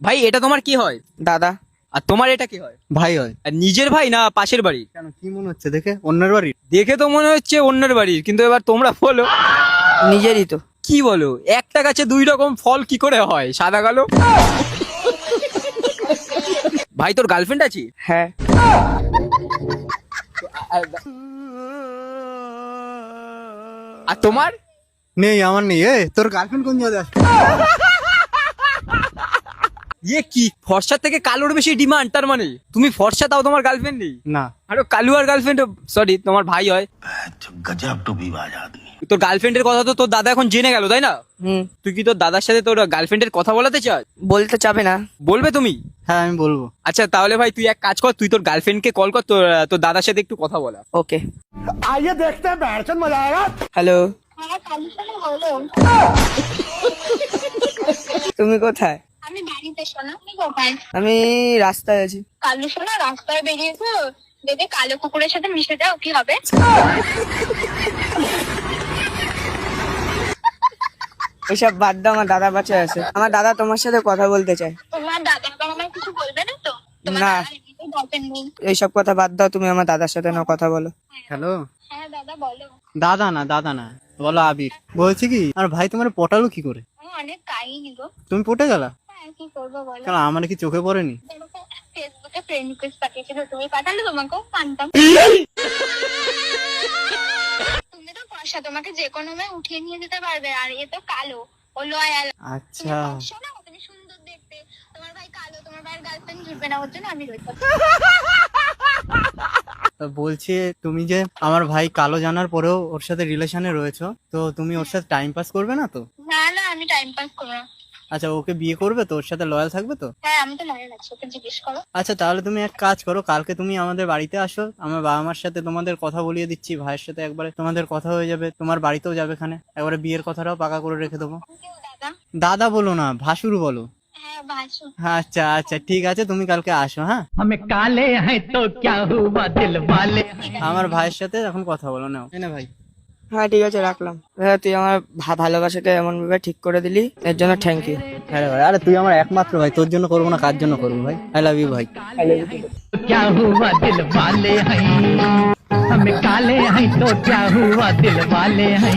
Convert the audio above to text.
ভাই এটা তোমার কি হয়? দাদা। আর তোমার এটা কি হয়? ভাই হয়। আর নিজের ভাই না পাশের বাড়ি? কেন, কি মনে হচ্ছে দেখে অন্যের বাড়ির? দেখে তো মনে হচ্ছে অন্যের বাড়ির, কিন্তু এবার তোমরা বলো। নিজেরই তো। কি বলো, একটা গাছে দুই রকম ফল কি করে হয়, সাদা কালো? ভাই তোর গার্লফ্রেন্ড আছে? হ্যাঁ। আর তোমার? নেই, আমার নেই। তোর গার্লফ্রেন্ড কোন জায়গায় আছে? ইয়ে কি, ফর্সার থেকে কালোর বেশি ডিমান্ড? তার মানে তুমি ফর্সা, তাও তোমার গার্লফ্রেন্ড নেই? না। আরো কালু আর গার্লফ্রেন্ড, সরি তোমার ভাই হয়। गजब टोपीबाज आदमी। তোর গার্লফ্রেন্ডের কথা তো তোর দাদা এখন জেনে গেল, তাই না? তুই কি তোর দাদার সাথে তোর গার্লফ্রেন্ডের কথা বলাতে চাস? বলতে চাবে না। বলবে তুমি? হ্যাঁ, আমি বলবো। আচ্ছা তাহলে ভাই তুই এক কাজ কর, তুই তোর গার্লফ্রেন্ডকে কল কর, তোর তোর দাদার সাথে একটু কথা বলা। ওকে। आइए देखते हैं बैठचंद मजा आएगा। হ্যালো, হ্যাঁ কালুশোনা বলো। তুমি কোথায়? আমি বাড়িতে, শোনো তুমি কোথায়? আমি রাস্তায় আছি। কালুশোনা রাস্তায় বেরিয়েছো, যদি কালো কুকুরের সাথে মিশে যাও কি হবে? এসব বাদ দাও, আমার দাদা বাচ্চা আছে। আমার দাদা তোমার সাথে কথা বলতে চায়। তোমার দাদা আবার আমায় কিছু বলবে না তো? তোমার না। দাদার এমনিতেই গার্লফ্রেন্ড নেই। এইসব কথা বাদ দাও, তুমি আমার দাদার সাথে না কথা বলো। হ্যালো। হ্যাঁ দাদা বলো। দাদা না, বলো আবির। বলছি কি, আর ভাই তোমার পটালো কি করে? আমি অনেক কাহিনী গো। তুমি পটে গেলা? হ্যাঁ কি করবো বলো। কেন, আমার কি চোখে পড়েনি? তোমাকে ফেসবুকে ফ্রেন্ড রিকোয়েস্ট পাঠিয়েছিল, তুমি পাঠালে, তোমাকেও মানতাম। তুমি তো ফর্সা, তোমাকে যে কোনো মেয়ে উঠিয়ে নিয়ে যেতে পারবে, আর এ তো কালো, ও লয়াল। তুমি আচ্ছা। ফর্সা না, তুমি সুন্দর দেখতে, তোমার ভাই কালো, তোমার ভাইয়ের গার্লফ্রেন্ড জুটবে না, ওর জন্য আমি রয়েছি। তা বলছি, তুমি যে আমার ভাই কালো জানার পরেও ওর সাথে রিলেশনে রয়েছো, তো তুমি ওর সাথে টাইম পাস করবে না তো? না না, আমি টাইম পাস করবো না। আচ্ছা, ওকে বিয়ে করবে তো? ওর সাথে লয়াল থাকবে তো? হ্যাঁ আমি তো লয়াল আছি, ওকে জিজ্ঞেস করো। আচ্ছা, তাহলে তুমি এক কাজ করো, কালকে তুমি আমাদের বাড়িতে আসো, আমার বাবা মার সাথে তোমাদের কথা বলিয়ে দিচ্ছি, ভাইয়ের সাথে একবারে তোমাদের কথা হয়ে যাবে, তোমার বাড়িতেও যাবে, এখানে একবারে বিয়ের কথাটাও পাকা করে রেখে দেবো। কেউ দাদা? দাদা বলো না, ভাসুর বলো। হ্যাঁ বাসু। আচ্ছা আচ্ছা, ঠিক আছে, তুমি কালকে আসো। হ্যাঁ, हमें काले हैं तो क्या हुआ दिल वाले। আমার ভাইয়ের সাথে এখন কথা বলো। নাও না ভাই। হ্যাঁ ঠিক আছে, রাখলাম। ভাইয়া তুই আমার ভালোবাসাকে এমন ভাবে ঠিক করে দিলি, এর জন্য থ্যাংক ইউ। হ্যাঁ ভাই, আরে তুই আমার একমাত্র ভাই, তোর জন্য করবো না কার জন্য করবো ভাই? আই লাভ ইউ ভাই। तो क्या हुआ दिल वाले हैं, हमें काले हैं तो क्या हुआ दिल वाले हैं।